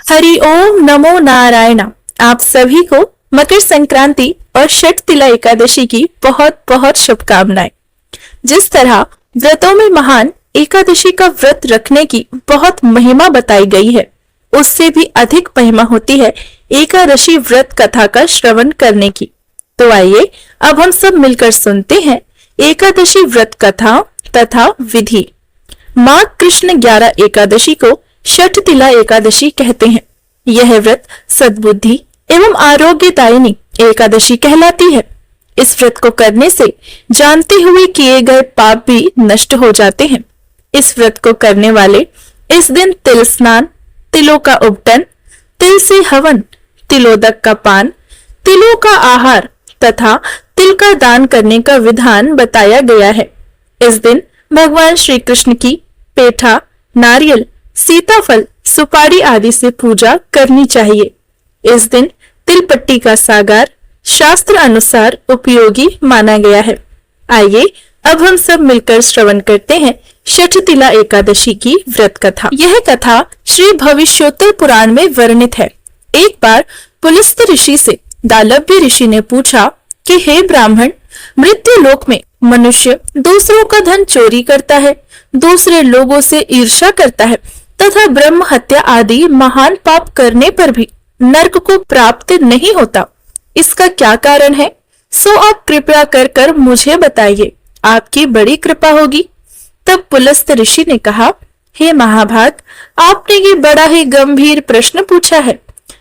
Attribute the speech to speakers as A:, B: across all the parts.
A: हरि ओम नमो नारायण। आप सभी को मकर संक्रांति और षटतिला एकादशी की बहुत बहुत शुभकामनाएं। जिस तरह व्रतों में महान एकादशी का व्रत रखने की बहुत महिमा बताई गई है, उससे भी अधिक महिमा होती है एकादशी व्रत कथा का श्रवण करने की। तो आइए अब हम सब मिलकर सुनते हैं एकादशी व्रत कथा तथा विधि। माघ कृष्ण 11 एकादशी को षटतिला एकादशी कहते हैं। यह व्रत सद्बुद्धि एवं आरोग्यदायिनी एकादशी कहलाती है। इस व्रत को करने से जानते हुए किए गए पाप भी नष्ट हो जाते हैं। इस व्रत को करने वाले इस दिन तिल स्नान, तिलों का उपटन, तिल से हवन, तिलोदक का पान, तिलों का आहार तथा तिल का दान करने का विधान बताया गया है। इस दिन भगवान श्री कृष्ण की पेठा, नारियल, सीताफल, सुपारी आदि से पूजा करनी चाहिए। इस दिन तिलपट्टी का सागार शास्त्र अनुसार उपयोगी माना गया है। आइए अब हम सब मिलकर श्रवण करते हैं षटतिला एकादशी की व्रत कथा। यह कथा श्री भविष्योत्तर पुराण में वर्णित है। एक बार पुलस्त ऋषि से दालभ्य ऋषि ने पूछा कि हे ब्राह्मण, मृत्यु लोक में मनुष्य दूसरों का धन चोरी करता है, दूसरे लोगों से ईर्ष्या करता है तथा ब्रह्म हत्या आदि महान पाप करने पर भी नरक को प्राप्त नहीं होता। इसका क्या कारण है? सो आप कृपया कर मुझे बताइए, आपकी बड़ी कृपा होगी। तब पुलस्त ऋषि ने कहा, हे महाभाग, आपने ये बड़ा ही गंभीर प्रश्न पूछा है,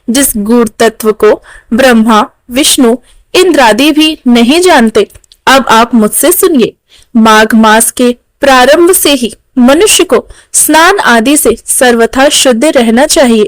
A: जिस गूढ़ तत्व को ब्रह्मा, विष्णु, इंद्रादि भी नहीं जानते। अब आप मुझसे सुनिए। माघ मास के प्रारंभ से ही मनुष्य को स्नान आदि से सर्वथा शुद्ध रहना चाहिए।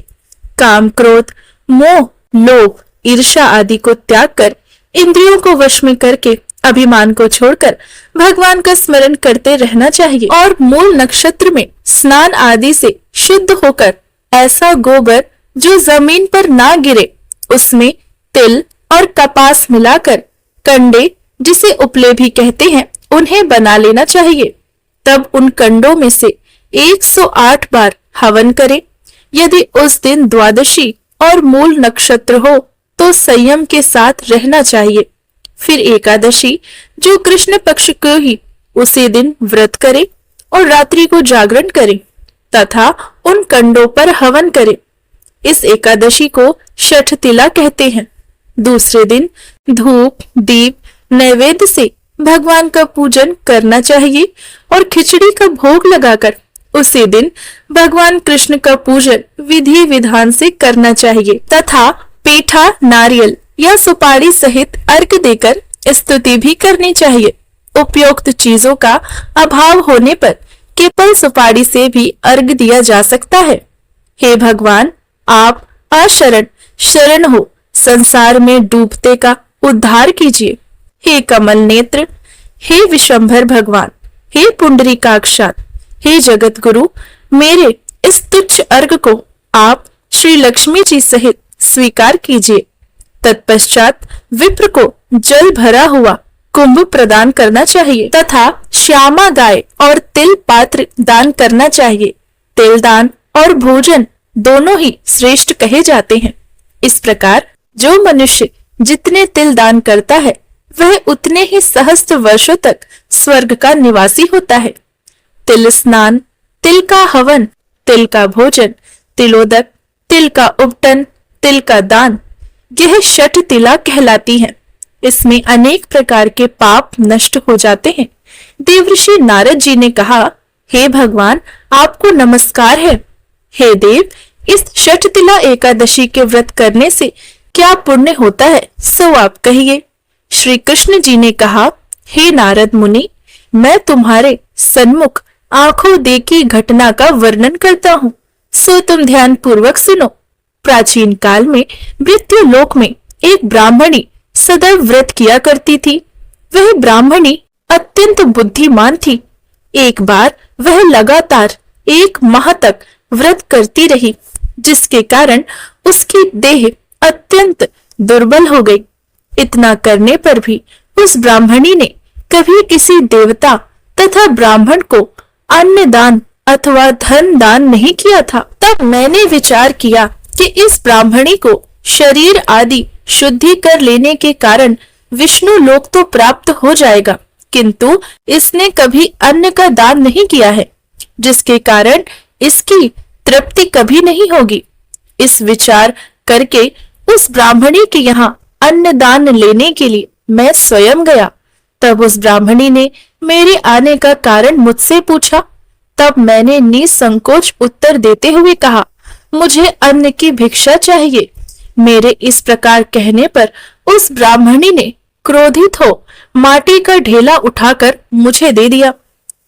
A: काम, क्रोध, मोह, लोभ, ईर्ष्या आदि को त्याग कर इंद्रियों को वश में करके अभिमान को छोड़कर भगवान का स्मरण करते रहना चाहिए। और मूल नक्षत्र में स्नान आदि से शुद्ध होकर ऐसा गोबर जो जमीन पर ना गिरे, उसमें तिल और कपास मिलाकर कंडे, जिसे उपले भी कहते हैं, उन्हें बना लेना चाहिए। तब उन कंडों में से 108 बार हवन करें। यदि उस दिन द्वादशी और मूल नक्षत्र हो तो संयम के साथ रहना चाहिए। फिर एकादशी जो कृष्ण पक्ष को ही, उसी दिन व्रत करें और रात्रि को जागरण करें तथा उन कंडों पर हवन करें। इस एकादशी को षटतिला कहते हैं। दूसरे दिन धूप, दीप, नैवेद्य से भगवान का पूजन करना चाहिए और खिचड़ी का भोग लगाकर उसी दिन भगवान कृष्ण का पूजन विधि विधान से करना चाहिए तथा पेठा, नारियल या सुपारी सहित अर्घ देकर स्तुति भी करनी चाहिए। उपयुक्त चीजों का अभाव होने पर केवल सुपारी से भी अर्घ दिया जा सकता है। हे भगवान, आप अशरण शरण हो, संसार में डूबते का उद्धार कीजिए। हे कमल नेत्र, हे विशंभर भगवान, हे पुंडरीकाक्षात, हे जगत गुरु, मेरे इस तुच्छ अर्घ को आप श्री लक्ष्मी जी सहित स्वीकार कीजिए। तत्पश्चात विप्र को जल भरा हुआ कुंभ प्रदान करना चाहिए तथा श्यामा गाय और तिल पात्र दान करना चाहिए। तिल दान और भोजन दोनों ही श्रेष्ठ कहे जाते हैं। इस प्रकार जो मनुष्य जितने तिल दान करता है, वह उतने ही सहस्त्र वर्षों तक स्वर्ग का निवासी होता है। तिल स्नान, तिल का हवन, तिल का भोजन, तिलोदक, तिल का उपटन, तिल का दान, यह षटतिला कहलाती है। इसमें अनेक प्रकार के पाप नष्ट हो जाते हैं। देवर्षि नारद जी ने कहा, हे भगवान, आपको नमस्कार है। हे देव, इस षटतिला एकादशी के व्रत करने से क्या पुण्य होता है, सो आप कहिए। श्री कृष्ण जी ने कहा, हे नारद मुनि, मैं तुम्हारे सन्मुख आंखों देखी घटना का वर्णन करता हूँ, सो तुम ध्यान पूर्वक सुनो। प्राचीन काल में मृत्यु लोक में एक ब्राह्मणी सदैव व्रत किया करती थी। वह ब्राह्मणी अत्यंत बुद्धिमान थी। एक बार वह लगातार 1 माह तक व्रत करती रही, जिसके कारण उसकी देह अत्यंत दुर्बल हो गई। इतना करने पर भी उस ब्राह्मणी ने कभी किसी देवता तथा ब्राह्मण को अन्न दान अथवा धन दान नहीं किया था। तब मैंने विचार किया कि इस ब्राह्मणी को शरीर आदि शुद्धि कर लेने के कारण विष्णु लोक तो प्राप्त हो जाएगा, किंतु इसने कभी अन्न का दान नहीं किया है, जिसके कारण इसकी तृप्ति कभी नहीं होगी। इस विचार करके उस ब्राह्मणी के यहाँ अन्न दान लेने के लिए मैं स्वयं गया। तब उस ब्राह्मणी ने मेरे आने का कारण मुझसे पूछा। तब मैंने निसंकोच उत्तर देते हुए कहा, मुझे अन्न की भिक्षा चाहिए। मेरे इस प्रकार कहने पर उस ब्राह्मणी ने क्रोधित हो माटी का ढेला उठाकर मुझे दे दिया।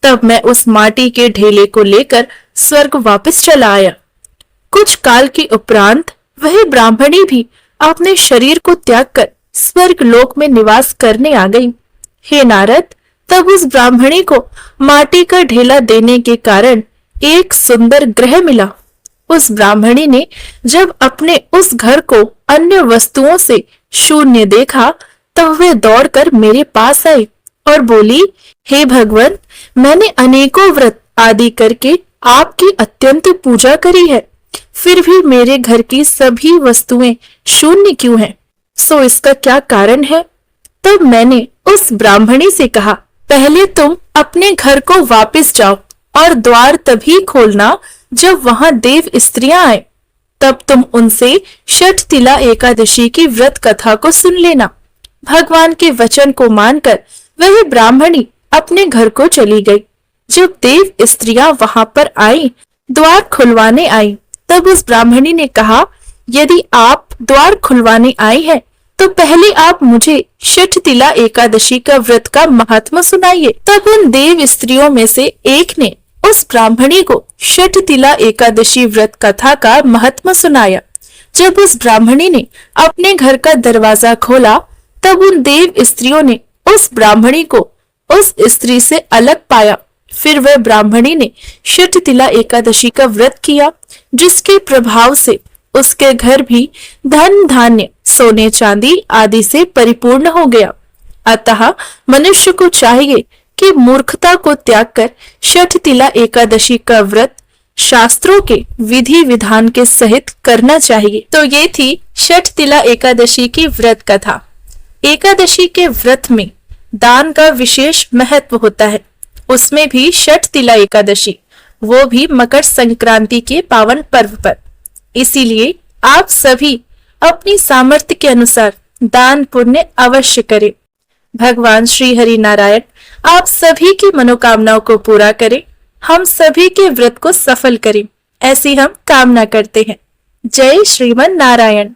A: तब मैं उस माटी के ढेले को लेकर स्वर्ग वापस चला आया। कुछ काल के उपरांत वह ब्राह्मणी भी अपने शरीर को त्याग कर स्वर्ग लोक में निवास करने आ गई। हे नारद, तब उस ब्राह्मणी को माटी का ढेला देने के कारण एक सुंदर ग्रह मिला। उस ब्राह्मणी ने जब अपने उस घर को अन्य वस्तुओं से शून्य देखा, तब वह दौड़कर मेरे पास आई और बोली, हे भगवान, मैंने अनेकों व्रत आदि करके आपकी अत्यंत पूजा करी है, फिर भी मेरे घर की सभी वस्तुएं शून्य क्यों हैं? सो इसका क्या कारण है? तब मैंने उस ब्राह्मणी से कहा, पहले तुम अपने घर को वापस जाओ और द्वार तभी खोलना जब वहां देव स्त्रियां आए। तब तुम उनसे षठ तिला एकादशी की व्रत कथा को सुन लेना। भगवान के वचन को मानकर वह ब्राह्मणी अपने घर को चली गई। जब देव स्त्रियां वहां पर आई, द्वार खुलवाने आई, तब उस ब्राह्मणी ने कहा, यदि आप द्वार खुलवाने आई हैं, तो पहले आप मुझे षठ तिला एकादशी का व्रत का महात्मा सुनाइए। तब उन देव स्त्रियों में से एक ने उस ब्राह्मणी को षठ तिला एकादशी व्रत कथा का महात्मा सुनाया। जब उस ब्राह्मणी ने अपने घर का दरवाजा खोला, तब उन देव स्त्रियों ने उस ब्राह्मणी को उस स्त्री से अलग पाया। फिर वह ब्राह्मणी ने षठ तिला एकादशी का व्रत किया, जिसके प्रभाव से उसके घर भी धन धान्य सोने चांदी आदि से परिपूर्ण हो गया। अतः मनुष्य को चाहिए कि मूर्खता को त्याग कर षठ तिला एकादशी का व्रत शास्त्रों के विधि विधान के सहित करना चाहिए। तो ये थी षठ तिला एकादशी की व्रत कथा। एकादशी के व्रत में दान का विशेष महत्व होता है, उसमें भी षठ तिला एकादशी, वो भी मकर संक्रांति के पावन पर्व पर। इसीलिए आप सभी अपनी सामर्थ्य के अनुसार दान पुण्य अवश्य करें। भगवान श्री हरि नारायण आप सभी की मनोकामनाओं को पूरा करें, हम सभी के व्रत को सफल करें, ऐसी हम कामना करते हैं। जय श्रीमन नारायण।